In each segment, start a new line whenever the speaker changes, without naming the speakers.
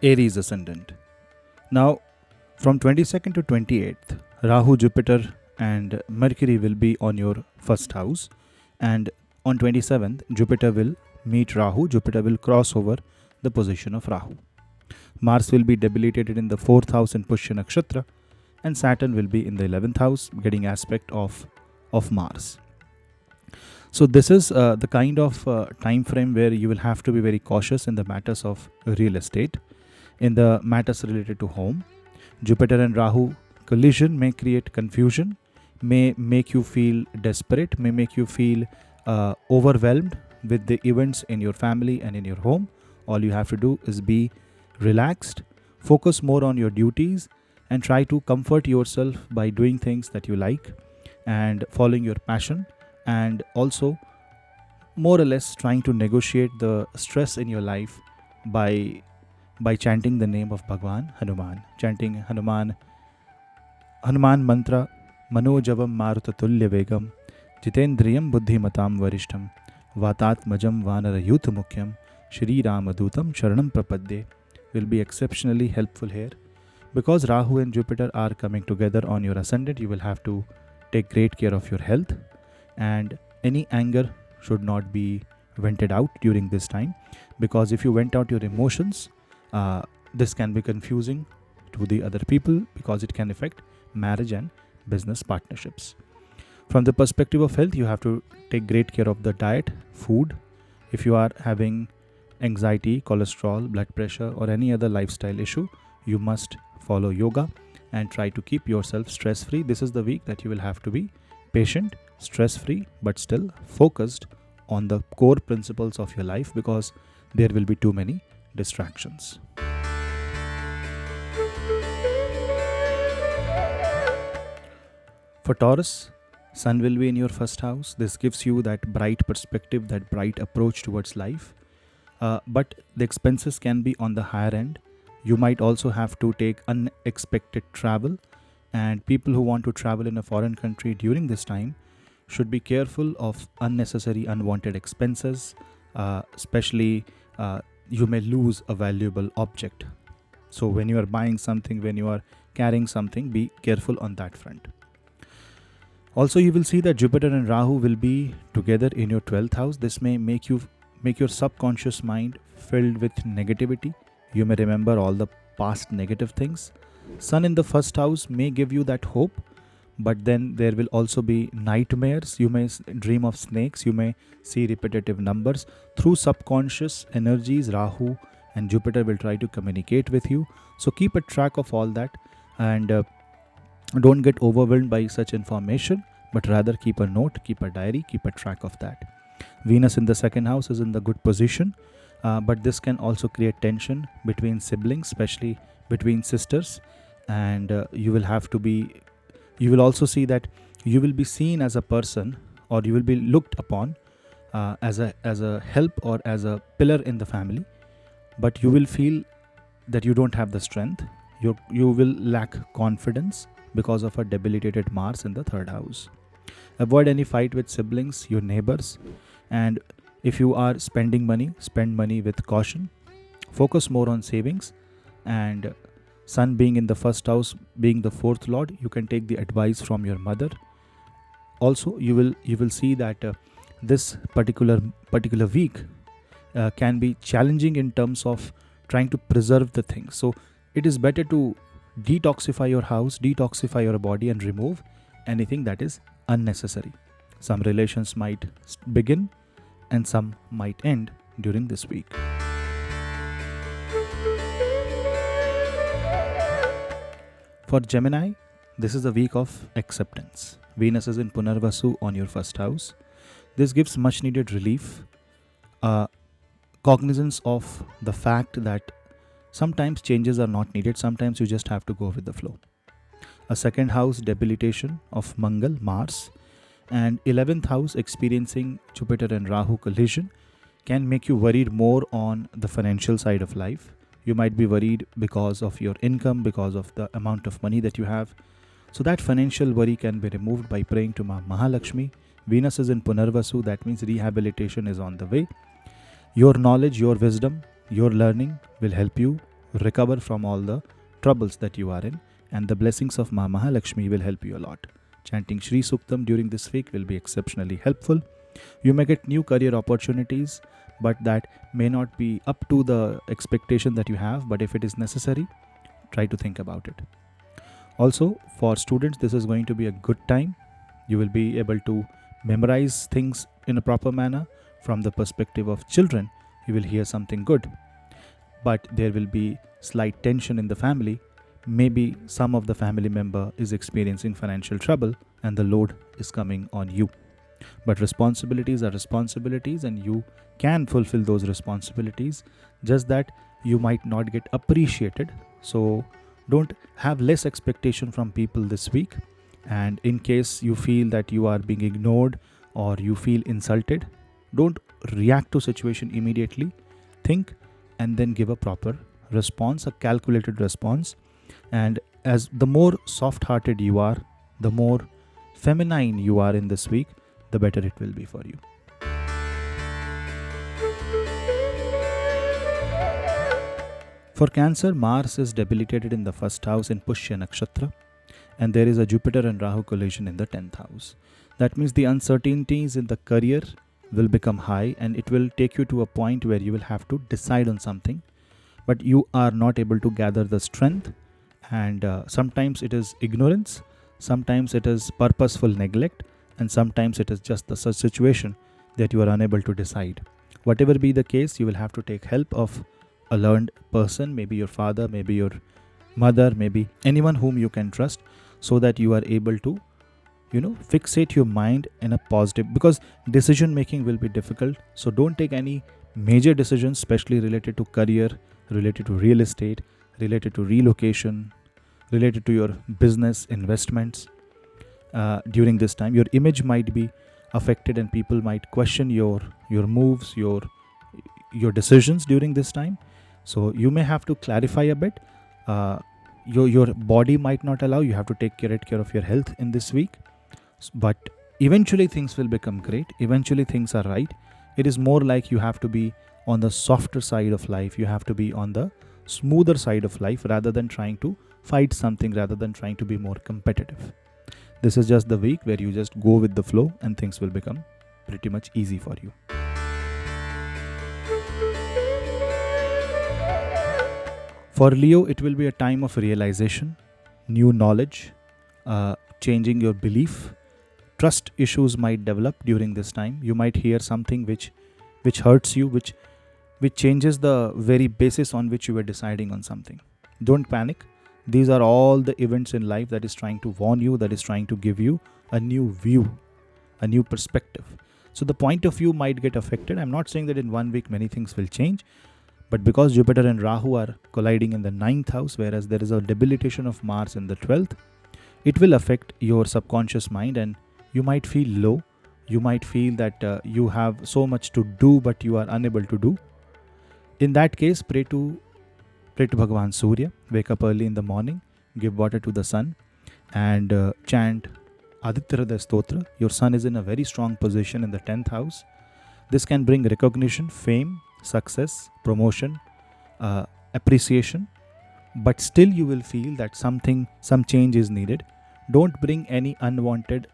Aries Ascendant. Now, from 22nd to 28th, Rahu, Jupiter, and Mercury will be on your first house, and on 27th, Jupiter will meet Rahu. Jupiter will cross over the position of Rahu. Mars will be debilitated in the 4th house in Pushya Nakshatra, and Saturn will be in the 11th house, getting aspect of Mars. So this is the kind of time frame where you will have to be very cautious in the matters of real estate, in the matters related to home. Jupiter and Rahu collision may create confusion, may make you feel desperate, may make you feel overwhelmed with the events in your family and in your home. All you have to do is be relaxed, focus more on your duties, and try to comfort yourself by doing things that you like and following your passion, and also more or less trying to negotiate the stress in your life by chanting the name of Bhagwan Hanuman, chanting Hanuman mantra, Manojavam Marutatulya Vegam, Jitendriyam Buddhimatam Varishtam, Vatatmajam Vanarayuth Mukyam, Shri Ramadutam Sharanam Prapadde will be exceptionally helpful here. Because Rahu and Jupiter are coming together on your ascendant, you will have to take great care of your health, and any anger should not be vented out during this time, because if you vent out your emotions, this can be confusing to the other people, because it can affect marriage and business partnerships. From the perspective of health, you have to take great care of the diet, food. If you are having anxiety, cholesterol, blood pressure, or any other lifestyle issue, you must follow yoga and try to keep yourself stress free. This is the week that you will have to be patient, stress free, but still focused on the core principles of your life, because there will be too many distractions. For Taurus, Sun will be in your first house. This gives you that bright perspective, that bright approach towards life. But the expenses can be on the higher end. You might also have to take unexpected travel, and people who want to travel in a foreign country during this time should be careful of unnecessary, unwanted expenses, especially you may lose a valuable object. So when you are buying something, when you are carrying something, be careful on that front. Also, you will see that Jupiter and Rahu will be together in your 12th house. This may make your subconscious mind filled with negativity. You may remember all the past negative things. Sun in the first house may give you that hope, but then there will also be nightmares. You may dream of snakes. You may see repetitive numbers. Through subconscious energies, Rahu and Jupiter will try to communicate with you. So keep a track of all that, and don't get overwhelmed by such information, but rather keep a note, keep a diary, keep a track of that. Venus in the second house is in the good position, but this can also create tension between siblings, especially between sisters, and you will also see that you will be seen as a person, or you will be looked upon as a help or as a pillar in the family, but you will feel that you don't have the strength. You will lack confidence because of a debilitated Mars in the third house. Avoid any fight with siblings, your neighbors, and if you are spending money, spend money with caution. Focus more on savings, and Sun being in the first house, being the fourth lord, you can take the advice from your mother. Also, you will see that this particular week can be challenging in terms of trying to preserve the things. So it is better to detoxify your house, detoxify your body, and remove anything that is unnecessary. Some relations might begin and some might end during this week. For Gemini, this is a week of acceptance. Venus is in Punarvasu on your first house. This gives much needed relief, cognizance of the fact that sometimes changes are not needed. Sometimes you just have to go with the flow. A second house debilitation of Mangal, Mars, and 11th house experiencing Jupiter and Rahu collision can make you worried more on the financial side of life. You might be worried because of your income, because of the amount of money that you have. So that financial worry can be removed by praying to Mahalakshmi. Venus is in Punarvasu, that means rehabilitation is on the way. Your knowledge, your wisdom, your learning will help you recover from all the troubles that you are in, and the blessings of Mahalakshmi will help you a lot. Chanting Shri Suktam during this week will be exceptionally helpful. You may get new career opportunities, but that may not be up to the expectation that you have, but if it is necessary, try to think about it. Also, for students, this is going to be a good time. You will be able to memorize things in a proper manner. From the perspective of children, you will hear something good, but there will be slight tension in the family. Maybe some of the family member is experiencing financial trouble and the load is coming on you. But responsibilities are responsibilities, and you can fulfill those responsibilities, just that you might not get appreciated. So don't have less expectation from people this week. And in case you feel that you are being ignored or you feel insulted, don't react to situation immediately. Think and then give a proper response, a calculated response. And as the more soft-hearted you are, the more feminine you are in this week, the better it will be for you. For Cancer, Mars is debilitated in the first house in Pushya Nakshatra, and there is a Jupiter and Rahu collision in the 10th house. That means the uncertainties in the career will become high, and it will take you to a point where you will have to decide on something, but you are not able to gather the strength. And sometimes it is ignorance, sometimes it is purposeful neglect, and sometimes it is just the such situation that you are unable to decide. Whatever be the case, you will have to take help of a learned person, maybe your father, maybe your mother, maybe anyone whom you can trust, so that you are able to fixate your mind in a positive, because decision making will be difficult. So don't take any major decisions, especially related to career, related to real estate, related to relocation, related to your business investments. During this time, your image might be affected and people might question your moves, your decisions during this time. So you may have to clarify a bit. Your body might not allow. You have to take care of your health in this week. But eventually things will become great. Eventually things are right. It is more like you have to be on the softer side of life. You have to be on the smoother side of life, rather than trying to fight something, rather than trying to be more competitive. This is just the week where you just go with the flow and things will become pretty much easy for you. For Leo, it will be a time of realization, new knowledge, changing your belief. Trust issues might develop during this time. You might hear something which hurts you, which changes the very basis on which you were deciding on something. Don't panic. These are all the events in life that is trying to warn you, that is trying to give you a new view, a new perspective. So the point of view might get affected. I'm not saying that in 1 week many things will change, but because Jupiter and Rahu are colliding in the 9th house, whereas there is a debilitation of Mars in the 12th, it will affect your subconscious mind, and you might feel low. You might feel that you have so much to do, but you are unable to do. In that case, pray to Bhagavan Surya. Wake up early in the morning, give water to the sun, and chant Aditya Hridaya Stotra. Your sun is in a very strong position in the 10th house. This can bring recognition, fame, success, promotion, appreciation, but still you will feel that some change is needed. Don't bring any unwanted,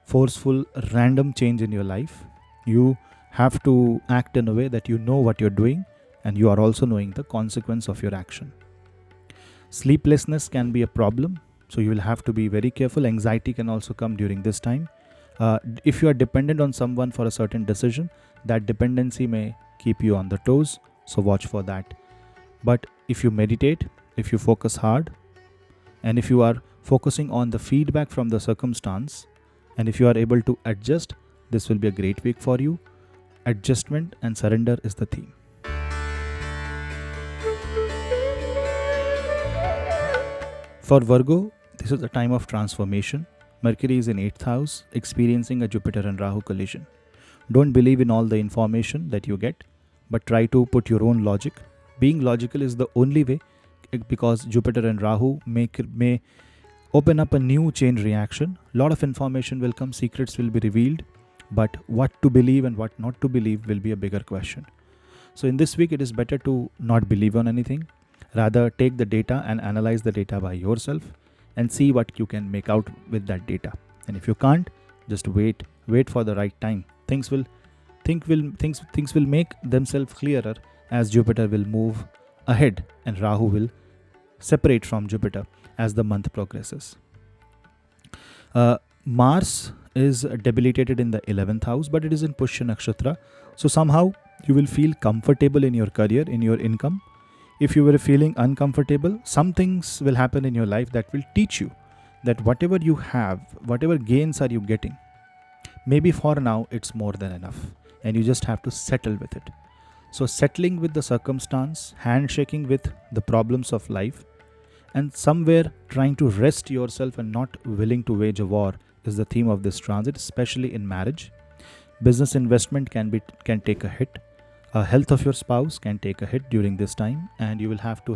forceful, random change in your life. You have to act in a way that you know what you're doing, and you are also knowing the consequence of your action. Sleeplessness can be a problem, so you will have to be very careful. Anxiety can also come during this time. If you are dependent on someone for a certain decision, that dependency may keep you on the toes, so watch for that. But if you meditate, if you focus hard, and if you are focusing on the feedback from the circumstance, and if you are able to adjust, this will be a great week for you. Adjustment and surrender is the theme. For Virgo, this is a time of transformation. Mercury is in 8th house, experiencing a Jupiter and Rahu collision. Don't believe in all the information that you get, but try to put your own logic. Being logical is the only way, because Jupiter and Rahu may open up a new chain reaction. A lot of information will come, secrets will be revealed, but what to believe and what not to believe will be a bigger question. So in this week, it is better to not believe on anything. Rather, take the data and analyze the data by yourself and see what you can make out with that data. And if you can't, just wait for the right time. Things will make themselves clearer as Jupiter will move ahead and Rahu will separate from Jupiter as the month progresses. Mars is debilitated in the 11th house, but it is in Pushya Nakshatra. So somehow you will feel comfortable in your career, in your income. If you were feeling uncomfortable, some things will happen in your life that will teach you that whatever you have, whatever gains are you getting, maybe for now it's more than enough and you just have to settle with it. So settling with the circumstance, handshaking with the problems of life, and somewhere trying to rest yourself and not willing to wage a war is the theme of this transit, especially in marriage. Business investment can take a hit. Health of your spouse can take a hit during this time, and you will have to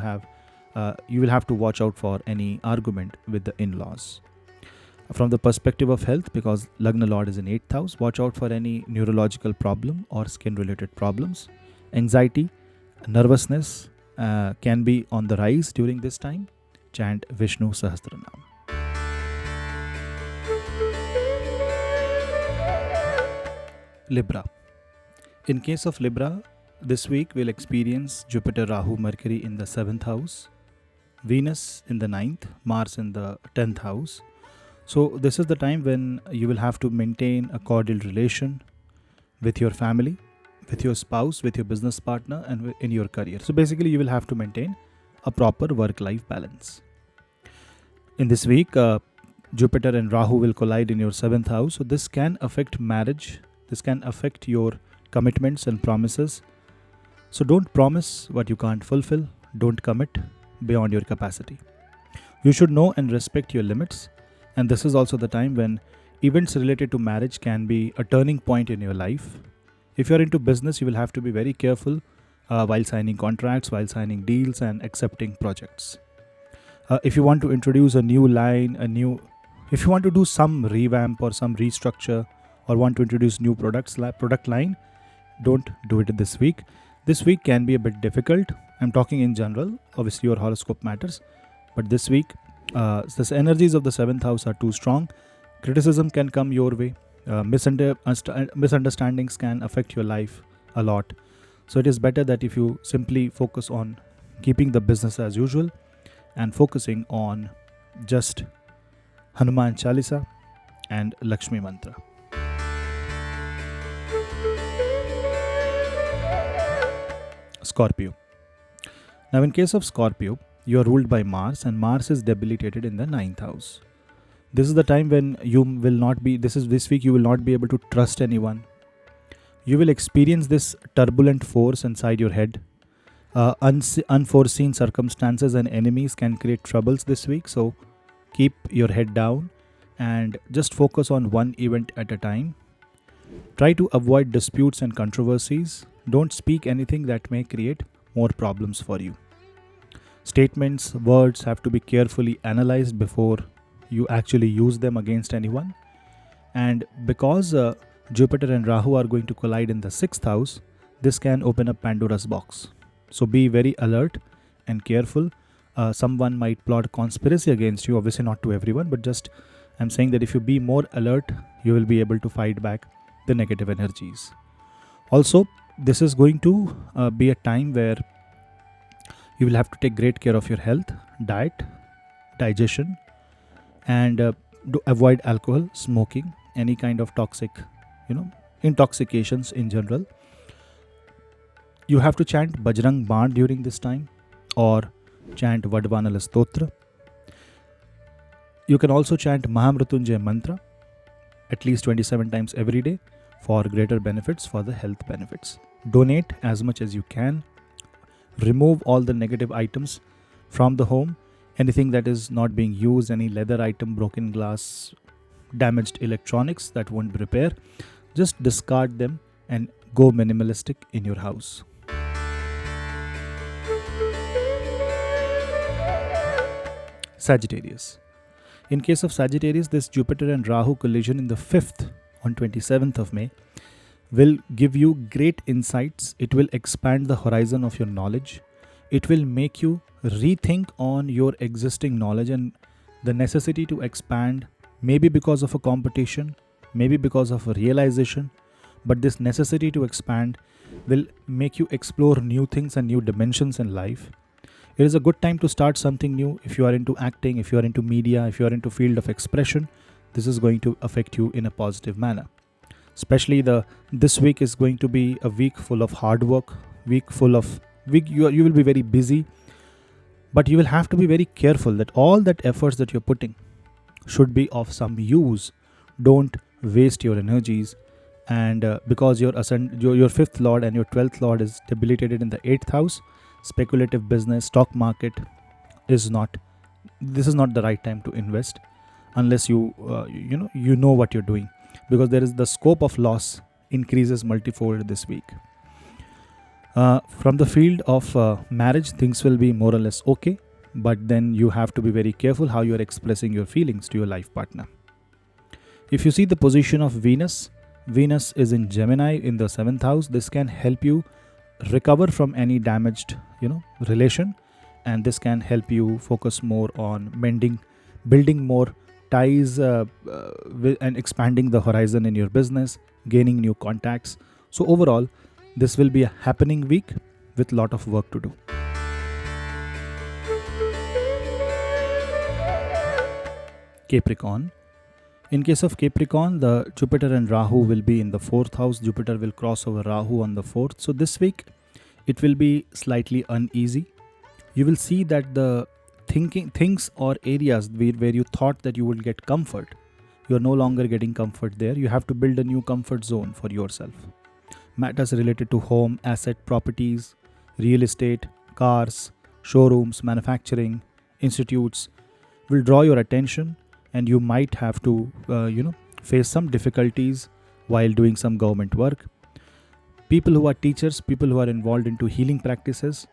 watch out for any argument with the in-laws. From the perspective of health, because Lagna Lord is in 8th house, watch out for any neurological problem or skin-related problems. Anxiety, nervousness can be on the rise during this time. Chant Vishnu Sahasranam. Libra. In case of Libra, this week we'll experience Jupiter, Rahu, Mercury in the 7th house, Venus in the 9th, Mars in the 10th house. So this is the time when you will have to maintain a cordial relation with your family, with your spouse, with your business partner, and in your career. So basically you will have to maintain a proper work-life balance. In this week, Jupiter and Rahu will collide in your 7th house. So this can affect marriage. This can affect your commitments and promises. So don't promise what you can't fulfill. Don't commit beyond your capacity. You should know and respect your limits. And this is also the time when events related to marriage can be a turning point in your life. If you're into business, you will have to be very careful while signing contracts, while signing deals and accepting projects. If you want to introduce a new line, if you want to do some revamp or some restructure or want to introduce new product line, don't do it this week. This week can be a bit difficult. I'm talking in general. Obviously, your horoscope matters. But this week, the energies of the 7th house are too strong. Criticism can come your way. Misunderstandings can affect your life a lot. So it is better that if you simply focus on keeping the business as usual and focusing on just Hanuman Chalisa and Lakshmi Mantra. Scorpio. Now in case of Scorpio, you are ruled by Mars and Mars is debilitated in the 9th house. This is the time when you will not be, this week you will not be able to trust anyone. You will experience this turbulent force inside your head. Unforeseen circumstances and enemies can create troubles this week. So keep your head down and just focus on one event at a time. Try to avoid disputes and controversies. Don't speak anything that may create more problems for you. Statements, words have to be carefully analyzed before you actually use them against anyone. And because Jupiter and Rahu are going to collide in the 6th house, this can open up Pandora's box. So be very alert and careful. Someone might plot conspiracy against you, obviously not to everyone, but just I'm saying that if you be more alert, you will be able to fight back the negative energies. Also, this is going to be a time where you will have to take great care of your health, diet, digestion, and avoid alcohol, smoking, any kind of toxic, intoxications in general. You have to chant Bajrang Baan during this time or chant Vadvanala Stotra. You can also chant Mahamrutyunjay Mantra at least 27 times every day for greater benefits, for the health benefits. Donate as much as you can. Remove all the negative items from the home. Anything that is not being used, any leather item, broken glass, damaged electronics that won't repair, just discard them and go minimalistic in your house. Sagittarius. In case of Sagittarius, this Jupiter and Rahu collision in the 5th on 27th of May will give you great insights. It will expand the horizon of your knowledge. It will make you rethink on your existing knowledge and the necessity to expand, maybe because of a competition, maybe because of a realization, but this necessity to expand will make you explore new things and new dimensions in life. It is a good time to start something new. If you are into acting, if you are into media, if you are into field of expression, this is going to affect you in a positive manner. Especially this week is going to be a week full of hard work, you will be very busy, but you will have to be very careful that all that efforts that you're putting should be of some use. Don't waste your energies, and because your fifth lord and your 12th lord is debilitated in the 8th house, speculative business, stock market is not the right time to invest unless you know what you're doing, because there is the scope of loss increases multifold this week. From the field of marriage, things will be more or less okay, but then you have to be very careful how you are expressing your feelings to your life partner. If you see the position of Venus is in Gemini in the 7th house. This can help you recover from any damaged relation, and this can help you focus more on building more ties and expanding the horizon in your business, gaining new contacts. So overall, this will be a happening week with lot of work to do. Capricorn. In case of Capricorn, the Jupiter and Rahu will be in the 4th house. Jupiter will cross over Rahu on the 4th. So this week, it will be slightly uneasy. You will see that the things or areas where you thought that you would get comfort, you are no longer getting comfort there. You have to build a new comfort zone for yourself. Matters related to home, asset, properties, real estate, cars, showrooms, manufacturing, institutes will draw your attention, and you might have to face some difficulties while doing some government work. People who are teachers, people who are involved into healing practices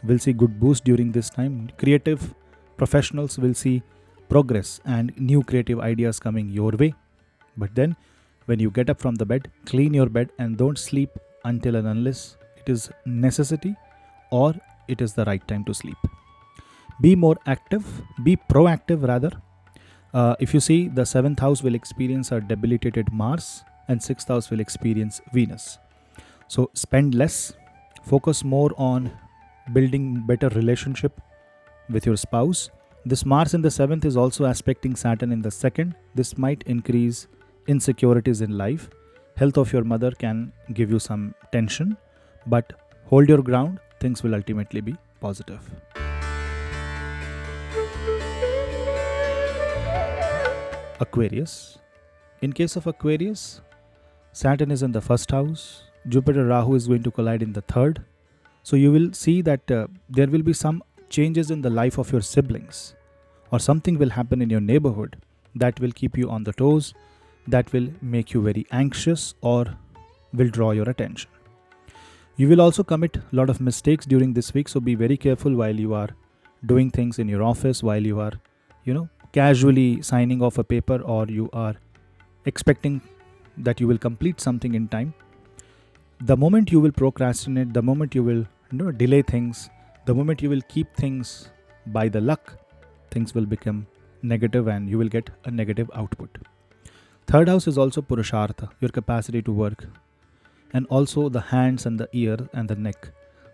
will see good boost during this time. Creative professionals will see progress and new creative ideas coming your way. But then when you get up from the bed, clean your bed and don't sleep until and unless it is necessity or it is the right time to sleep. Be more active, be proactive rather. If you see, the 7th house will experience a debilitated Mars and 6th house will experience Venus. So spend less, focus more on building better relationship with your spouse. This Mars in the 7th is also aspecting Saturn in the 2nd. This might increase insecurities in life. Health of your mother can give you some tension, but hold your ground, things will ultimately be positive. Aquarius. In case of Aquarius, Saturn is in the 1st house. Jupiter Rahu is going to collide in the 3rd. So you will see that there will be some changes in the life of your siblings, or something will happen in your neighborhood that will keep you on the toes, that will make you very anxious or will draw your attention. You will also commit a lot of mistakes during this week, so be very careful while you are doing things in your office, while you are casually signing off a paper, or you are expecting that you will complete something in time. The moment you will procrastinate, the moment you will delay things, the moment you will keep things by the luck, things will become negative and you will get a negative output. 3rd house is also Purushartha, your capacity to work, and also the hands and the ear and the neck.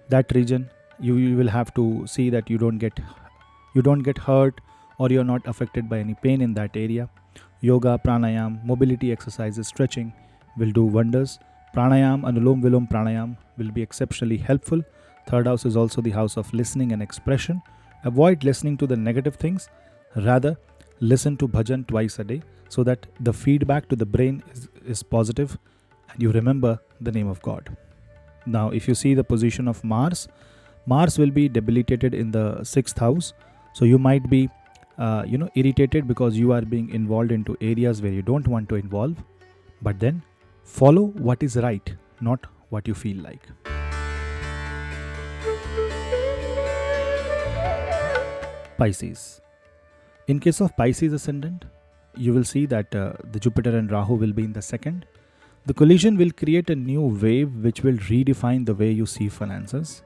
That region, you will have to see that you don't get hurt, or you're not affected by any pain in that area. Yoga, pranayam, mobility exercises, stretching will do wonders. Pranayam, Anulom Vilom Pranayam will be exceptionally helpful. 3rd house is also the house of listening and expression. Avoid listening to the negative things. Rather, listen to bhajan twice a day so that the feedback to the brain is positive and you remember the name of God. Now, if you see the position of Mars will be debilitated in the 6th house. So you might be irritated because you are being involved into areas where you don't want to involve. But then follow what is right, not what you feel like. Pisces. In case of Pisces ascendant, you will see that the Jupiter and Rahu will be in the 2nd. The collision will create a new wave which will redefine the way you see finances.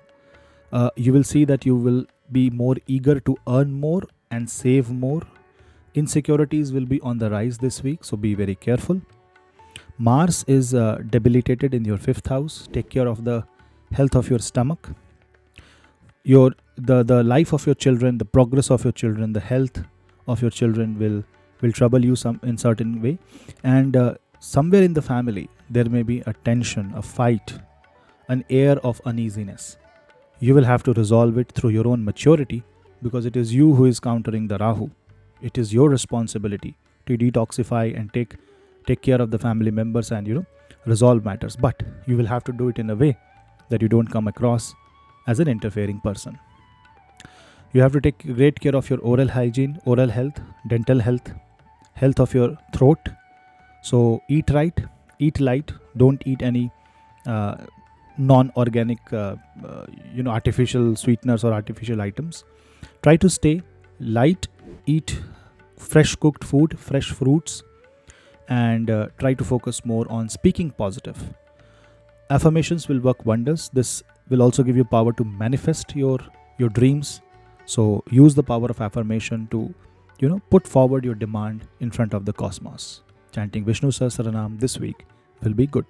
You will see that you will be more eager to earn more and save more. Insecurities will be on the rise this week, so be very careful. Mars is debilitated in your 5th house. Take care of the health of your stomach. The life of your children, the progress of your children, the health of your children will trouble you in certain way. And somewhere in the family, there may be a tension, a fight, an air of uneasiness. You will have to resolve it through your own maturity, because it is you who is countering the Rahu. It is your responsibility to detoxify and take care of the family members and resolve matters. But you will have to do it in a way that you don't come across as an interfering person. You have to take great care of your oral hygiene, oral health, dental health, health of your throat. So eat right, eat light, don't eat any non-organic artificial sweeteners or artificial items. Try to stay light, eat fresh cooked food, fresh fruits, and try to focus more on speaking positive. Affirmations will work wonders. This will also give you power to manifest your dreams. So use the power of affirmation to put forward your demand in front of the cosmos. Chanting Vishnu Sahasranam this week will be good.